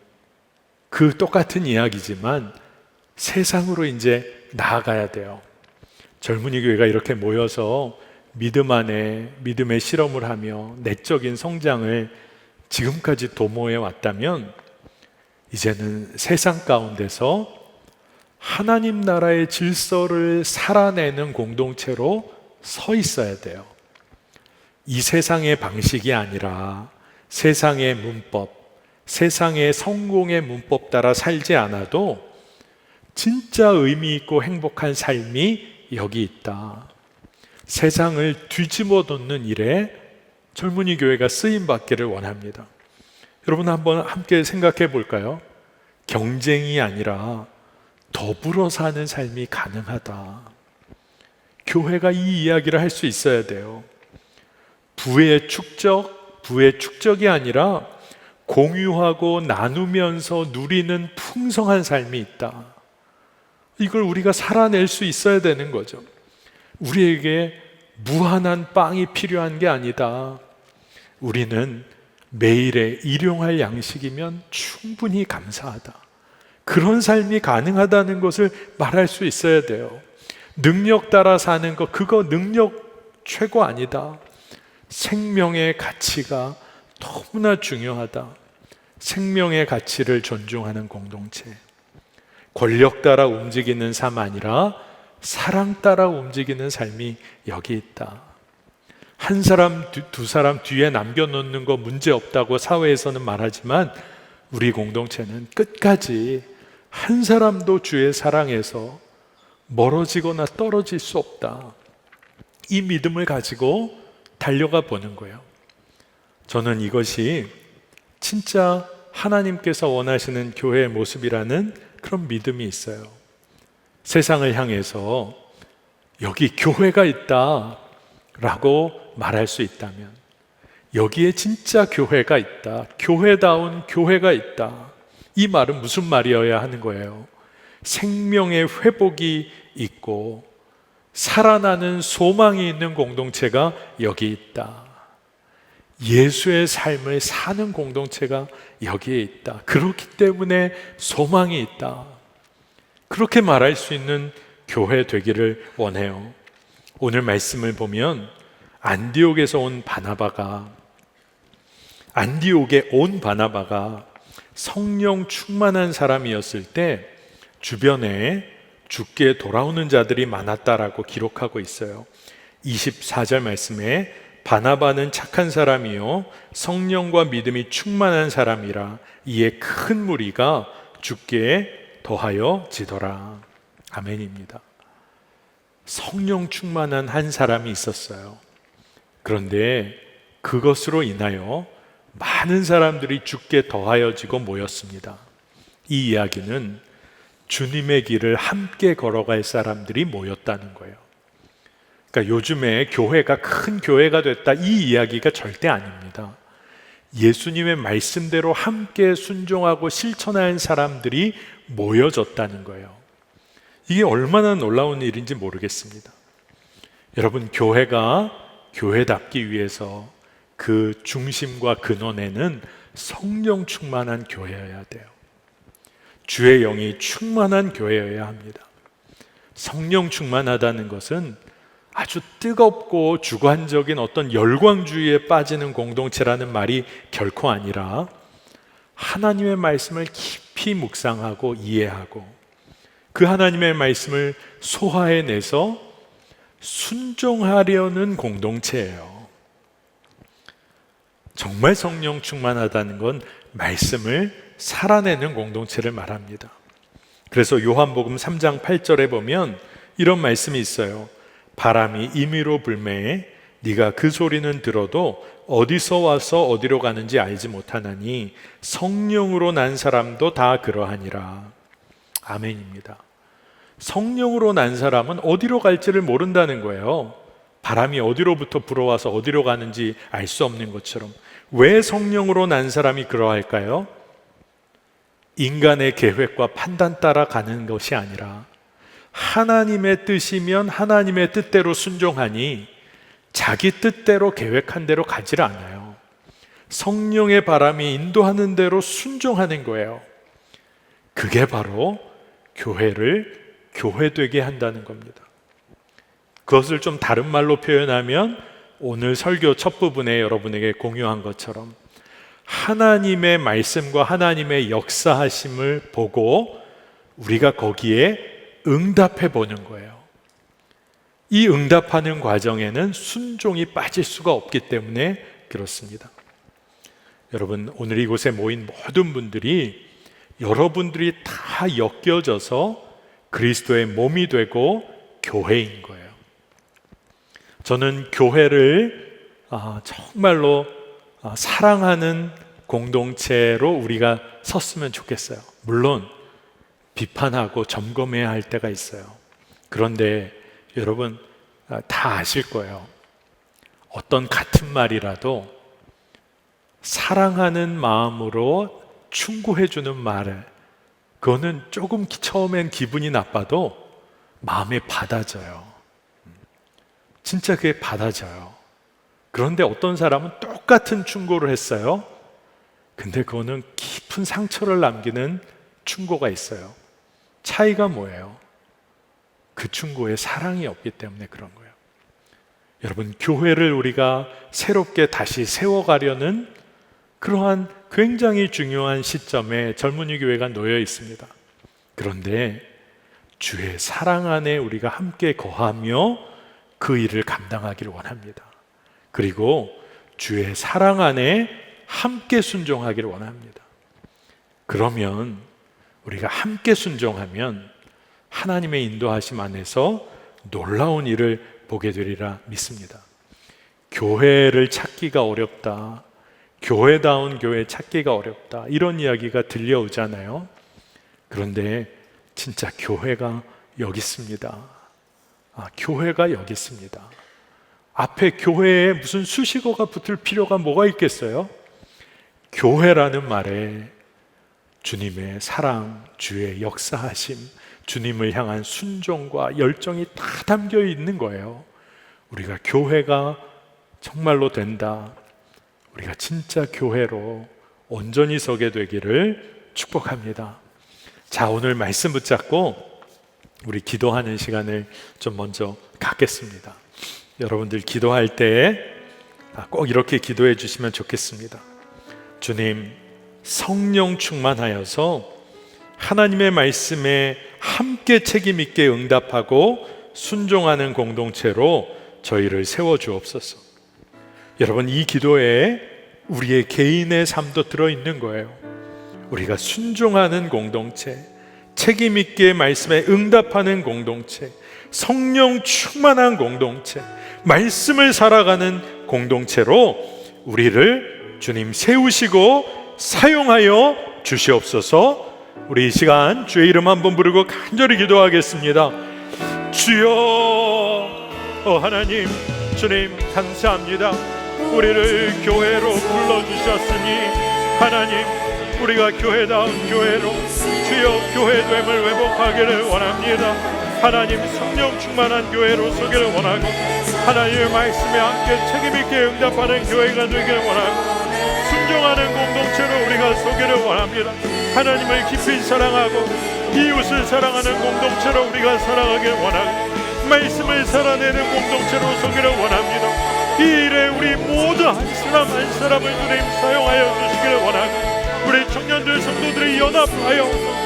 그 똑같은 이야기지만 세상으로 이제 나아가야 돼요. 젊은이 교회가 이렇게 모여서 믿음 안에 믿음의 실험을 하며 내적인 성장을 지금까지 도모해 왔다면, 이제는 세상 가운데서 하나님 나라의 질서를 살아내는 공동체로 서 있어야 돼요. 이 세상의 방식이 아니라 세상의 문법, 세상의 성공의 문법 따라 살지 않아도 진짜 의미 있고 행복한 삶이 여기 있다. 세상을 뒤집어 놓는 일에 젊은이 교회가 쓰임 받기를 원합니다. 여러분, 한번 함께 생각해 볼까요? 경쟁이 아니라 더불어 사는 삶이 가능하다. 교회가 이 이야기를 할 수 있어야 돼요. 부의 축적이 아니라 공유하고 나누면서 누리는 풍성한 삶이 있다. 이걸 우리가 살아낼 수 있어야 되는 거죠. 우리에게 무한한 빵이 필요한 게 아니다. 우리는 매일의 일용할 양식이면 충분히 감사하다. 그런 삶이 가능하다는 것을 말할 수 있어야 돼요. 능력 따라 사는 거, 그거 능력 최고 아니다. 생명의 가치가 너무나 중요하다. 생명의 가치를 존중하는 공동체. 권력 따라 움직이는 삶 아니라 사랑 따라 움직이는 삶이 여기 있다. 한 사람, 두 사람 뒤에 남겨놓는 거 문제 없다고 사회에서는 말하지만 우리 공동체는 끝까지 한 사람도 주의 사랑에서 멀어지거나 떨어질 수 없다. 이 믿음을 가지고 달려가 보는 거예요. 저는 이것이 진짜 하나님께서 원하시는 교회의 모습이라는 그런 믿음이 있어요. 세상을 향해서 여기 교회가 있다 라고 말할 수 있다면, 여기에 진짜 교회가 있다, 교회다운 교회가 있다, 이 말은 무슨 말이어야 하는 거예요? 생명의 회복이 있고 살아나는 소망이 있는 공동체가 여기 있다. 예수의 삶을 사는 공동체가 여기에 있다. 그렇기 때문에 소망이 있다. 그렇게 말할 수 있는 교회 되기를 원해요. 오늘 말씀을 보면 안디옥에 온 바나바가 성령 충만한 사람이었을 때 주변에 죽게 돌아오는 자들이 많았다라고 기록하고 있어요. 24절 말씀에 바나바는 착한 사람이요 성령과 믿음이 충만한 사람이라 이에 큰 무리가 죽게 더하여 지더라. 아멘입니다. 성령 충만한 한 사람이 있었어요. 그런데 그것으로 인하여 많은 사람들이 죽게 더하여지고 모였습니다. 이 이야기는 주님의 길을 함께 걸어갈 사람들이 모였다는 거예요. 그러니까 요즘에 교회가 큰 교회가 됐다, 이 이야기가 절대 아닙니다. 예수님의 말씀대로 함께 순종하고 실천한 사람들이 모여졌다는 거예요. 이게 얼마나 놀라운 일인지 모르겠습니다. 여러분, 교회가 교회답기 위해서 그 중심과 근원에는 성령 충만한 교회여야 돼요. 주의 영이 충만한 교회여야 합니다. 성령 충만하다는 것은 아주 뜨겁고 주관적인 어떤 열광주의에 빠지는 공동체라는 말이 결코 아니라 하나님의 말씀을 깊이 묵상하고 이해하고 그 하나님의 말씀을 소화해내서 순종하려는 공동체예요. 정말 성령 충만하다는 건 말씀을 살아내는 공동체를 말합니다. 그래서 요한복음 3장 8절에 보면 이런 말씀이 있어요. 바람이 임의로 불매에 네가 그 소리는 들어도 어디서 와서 어디로 가는지 알지 못하나니 성령으로 난 사람도 다 그러하니라. 아멘입니다. 성령으로 난 사람은 어디로 갈지를 모른다는 거예요. 바람이 어디로부터 불어와서 어디로 가는지 알 수 없는 것처럼. 왜 성령으로 난 사람이 그러할까요? 인간의 계획과 판단 따라 가는 것이 아니라 하나님의 뜻이면 하나님의 뜻대로 순종하니 자기 뜻대로 계획한 대로 가지를 않아요. 성령의 바람이 인도하는 대로 순종하는 거예요. 그게 바로 교회를 교회되게 한다는 겁니다. 그것을 좀 다른 말로 표현하면 오늘 설교 첫 부분에 여러분에게 공유한 것처럼 하나님의 말씀과 하나님의 역사하심을 보고 우리가 거기에 응답해 보는 거예요. 이 응답하는 과정에는 순종이 빠질 수가 없기 때문에 그렇습니다. 여러분, 오늘 이곳에 모인 모든 분들이 여러분들이 다 엮여져서 그리스도의 몸이 되고 교회인 거예요. 저는 교회를 정말로 사랑하는 공동체로 우리가 섰으면 좋겠어요. 물론 비판하고 점검해야 할 때가 있어요. 그런데 여러분, 다 아실 거예요. 어떤 같은 말이라도 사랑하는 마음으로 충고해주는 말을, 그거는 조금 처음엔 기분이 나빠도 마음에 받아져요. 진짜 그게 받아져요. 그런데 어떤 사람은 똑같은 충고를 했어요. 근데 그거는 깊은 상처를 남기는 충고가 있어요. 차이가 뭐예요? 그 충고에 사랑이 없기 때문에 그런 거예요. 여러분, 교회를 우리가 새롭게 다시 세워가려는 그러한 굉장히 중요한 시점에 젊은이 교회가 놓여 있습니다. 그런데 주의 사랑 안에 우리가 함께 거하며 그 일을 감당하기를 원합니다. 그리고 주의 사랑 안에 함께 순종하기를 원합니다. 그러면 우리가 함께 순종하면 하나님의 인도하심 안에서 놀라운 일을 보게 되리라 믿습니다. 교회를 찾기가 어렵다, 교회다운 교회 찾기가 어렵다, 이런 이야기가 들려오잖아요. 그런데 진짜 교회가 여기 있습니다. 교회가 여기 있습니다. 앞에 교회에 무슨 수식어가 붙을 필요가 뭐가 있겠어요? 교회라는 말에 주님의 사랑, 주의 역사하심, 주님을 향한 순종과 열정이 다 담겨 있는 거예요. 우리가 교회가 정말로 된다, 우리가 진짜 교회로 온전히 서게 되기를 축복합니다. 자, 오늘 말씀 붙잡고 우리 기도하는 시간을 좀 먼저 갖겠습니다. 여러분들 기도할 때 꼭 이렇게 기도해 주시면 좋겠습니다. 주님, 성령 충만하여서 하나님의 말씀에 함께 책임 있게 응답하고 순종하는 공동체로 저희를 세워 주옵소서. 여러분, 이 기도에 우리의 개인의 삶도 들어있는 거예요. 우리가 순종하는 공동체, 책임 있게 말씀에 응답하는 공동체, 성령 충만한 공동체, 말씀을 살아가는 공동체로 우리를 주님 세우시고 사용하여 주시옵소서. 우리 이 시간 주의 이름 한번 부르고 간절히 기도하겠습니다. 주여, 하나님, 주님 감사합니다. 우리를 교회로 불러주셨으니 하나님, 우리가 교회다운 교회로 주여 교회됨을 회복하기를 원합니다. 하나님, 성령 충만한 교회로 서기를 원하고 하나님의 말씀에 함께 책임있게 응답하는 교회가 되기를 원하고 순종하는 공동체로 우리가 서기를 원합니다. 하나님을 깊이 사랑하고 이웃을 사랑하는 공동체로 우리가 살아가길 원하고 말씀을 살아내는 공동체로 서기를 원합니다. 이 일에 우리 모두 한 사람 한 사람을 주님 사용하여 주시기를 원하고 우리 청년들 성도들이 연합하여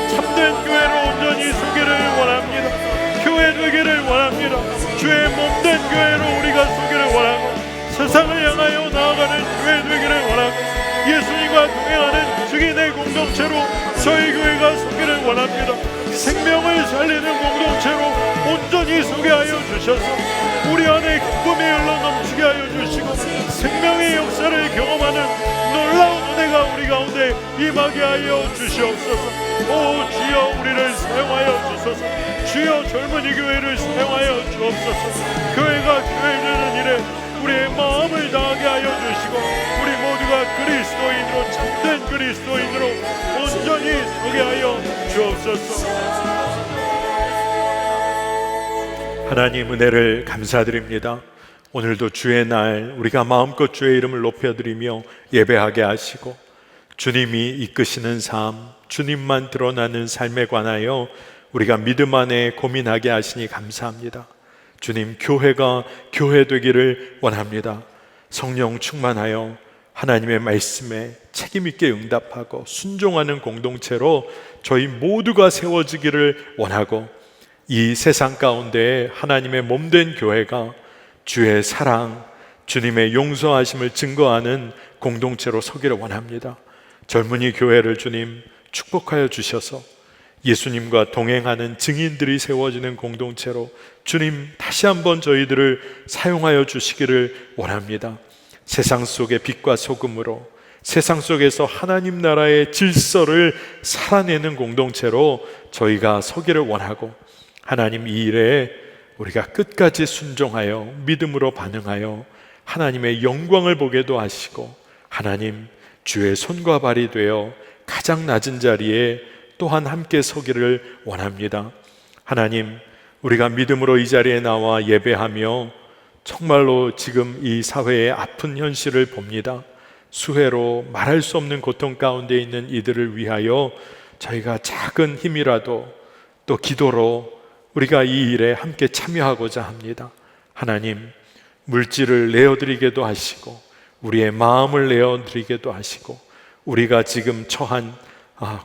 참된 교회로 온전히 서기를 원합니다. 교회 되기를 원합니다. 주의 몸된 교회로 우리가 서기를 원하고 세상을 향하여 나아가는 교회 되기를 원하고 예수님과 동행하는 증인의 공동체로 저희 교회가 서기를 원합니다. 생명을 살리는 공동체로 온전히 서게 하여 주셔서 우리 안에 기쁨이 흘러넘치게 하여 주시고 생명의 역사를 경험하는 놀라운 은혜가 우리 가운데 임하게 하여 주시옵소서. 오 주여, 우리를 사용하여 주소서. 주여, 젊은이 교회를 사용하여 주옵소서. 교회가 교회되는 일에 우리의 마음을 다하게 하여 주시고 우리 모두가 그리스도인으로, 참된 그리스도인으로 온전히 서게 하여 주옵소서. 하나님, 은혜를 감사드립니다. 오늘도 주의 날 우리가 마음껏 주의 이름을 높여드리며 예배하게 하시고 주님이 이끄시는 삶, 주님만 드러나는 삶에 관하여 우리가 믿음 안에 고민하게 하시니 감사합니다. 주님, 교회가 교회 되기를 원합니다. 성령 충만하여 하나님의 말씀에 책임있게 응답하고 순종하는 공동체로 저희 모두가 세워지기를 원하고 이 세상 가운데 하나님의 몸된 교회가 주의 사랑, 주님의 용서하심을 증거하는 공동체로 서기를 원합니다. 젊은이 교회를 주님 축복하여 주셔서 예수님과 동행하는 증인들이 세워지는 공동체로 주님 다시 한번 저희들을 사용하여 주시기를 원합니다. 세상 속의 빛과 소금으로 세상 속에서 하나님 나라의 질서를 살아내는 공동체로 저희가 서기를 원하고 하나님, 이 일에 우리가 끝까지 순종하여 믿음으로 반응하여 하나님의 영광을 보게도 하시고, 하나님 주의 손과 발이 되어 가장 낮은 자리에 또한 함께 서기를 원합니다. 하나님, 우리가 믿음으로 이 자리에 나와 예배하며 정말로 지금 이 사회의 아픈 현실을 봅니다. 수혜로 말할 수 없는 고통 가운데 있는 이들을 위하여 저희가 작은 힘이라도 또 기도로 우리가 이 일에 함께 참여하고자 합니다. 하나님, 물질을 내어드리게도 하시고 우리의 마음을 내어드리게도 하시고, 우리가 지금 처한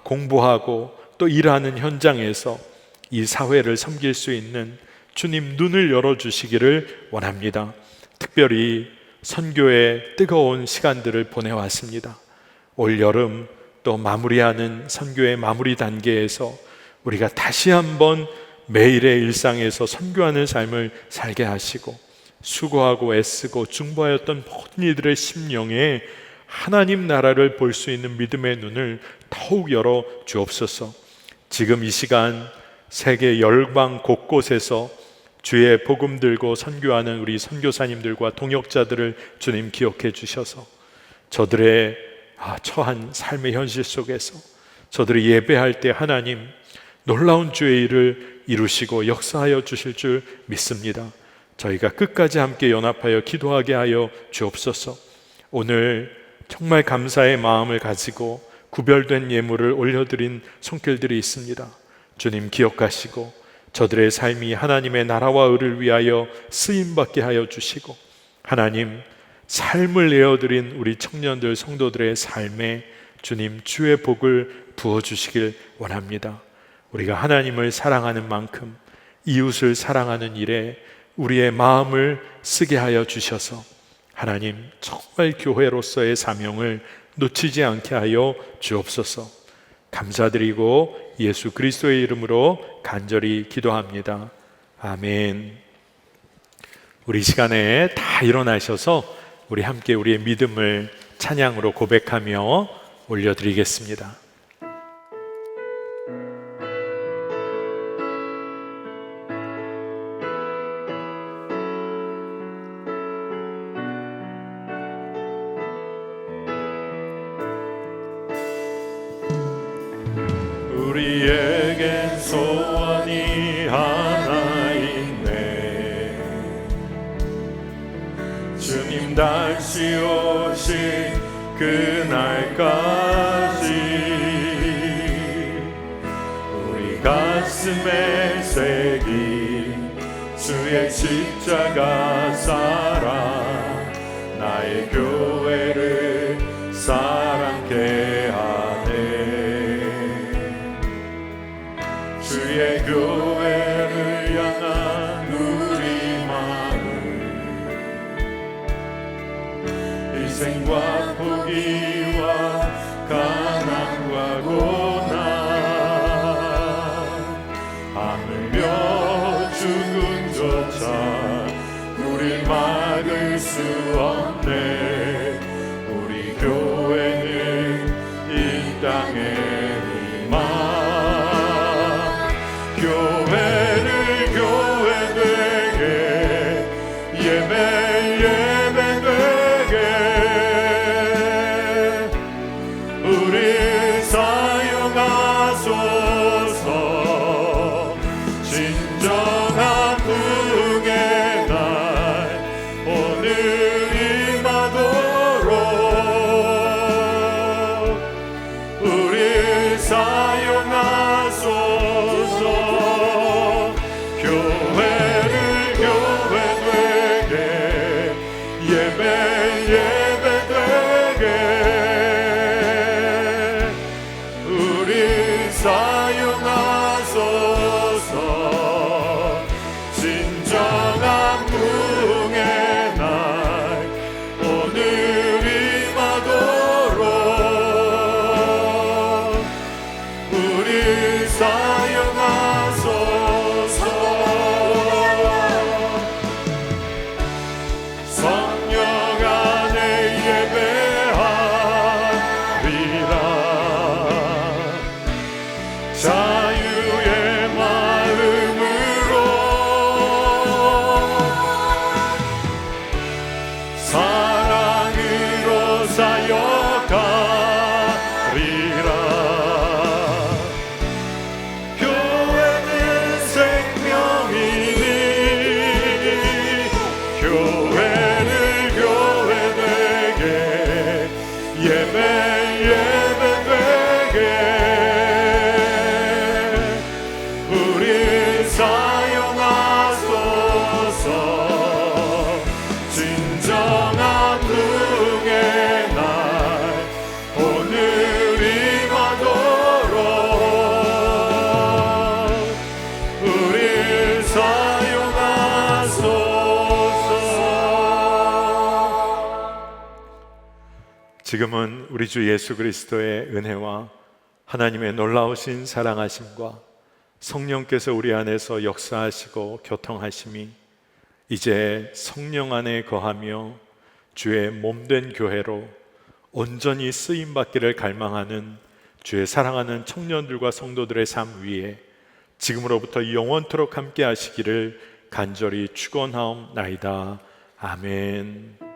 공부하고 또 일하는 현장에서 이 사회를 섬길 수 있는 주님 눈을 열어주시기를 원합니다. 특별히 선교의 뜨거운 시간들을 보내왔습니다. 올 여름 또 마무리하는 선교의 마무리 단계에서 우리가 다시 한번 매일의 일상에서 선교하는 삶을 살게 하시고, 수고하고 애쓰고 중보하였던 모든 이들의 심령에 하나님 나라를 볼 수 있는 믿음의 눈을 더욱 열어 주옵소서. 지금 이 시간 세계 열방 곳곳에서 주의 복음 들고 선교하는 우리 선교사님들과 동역자들을 주님 기억해 주셔서 저들의 처한 삶의 현실 속에서 저들이 예배할 때 하나님 놀라운 주의 일을 이루시고 역사하여 주실 줄 믿습니다. 저희가 끝까지 함께 연합하여 기도하게 하여 주옵소서. 오늘 정말 감사의 마음을 가지고 구별된 예물을 올려드린 손길들이 있습니다. 주님 기억하시고 저들의 삶이 하나님의 나라와 의를 위하여 쓰임받게 하여 주시고, 하나님 삶을 내어드린 우리 청년들 성도들의 삶에 주님 주의 복을 부어주시길 원합니다. 우리가 하나님을 사랑하는 만큼 이웃을 사랑하는 일에 우리의 마음을 쓰게 하여 주셔서 하나님 정말 교회로서의 사명을 놓치지 않게 하여 주옵소서. 감사드리고 예수 그리스도의 이름으로 간절히 기도합니다. 아멘. 우리 시간에 다 일어나셔서 우리 함께 우리의 믿음을 찬양으로 고백하며 올려드리겠습니다. 우리에겐 소원이 하나 있네. 주님 다시 오신 그날까지 우리 가슴에 새긴 주의 십자가 사랑, 나의 교회를 사랑케 하네. 주의 교회를 향한 우리 마음, 희생과 포기와 가난과 고난, 하물며 죽음조차 우릴 막을 수 없네. 우리 교회는 이 땅의 희망, 교회를 교회되게, 예배 예배되게, 우리 사용하소서. 진정한 부흥의 날 오늘 임하도록 우리 사용하소서. 교회를 교회되게, 예배 예배되게, 우리 사용하소서. 진정한 부흥의 날 오늘 임하도록 예배 되게 우리 사용하소서. 진정한 부흥의 날 오늘이 가도록 우리 사용하소서. 지금은 우리 주 예수 그리스도의 은혜와 하나님의 놀라우신 사랑하심과 성령께서 우리 안에서 역사하시고 교통하심이 이제 성령 안에 거하며 주의 몸된 교회로 온전히 쓰임받기를 갈망하는 주의 사랑하는 청년들과 성도들의 삶 위에 지금으로부터 영원토록 함께 하시기를 간절히 축원하옵나이다. 아멘.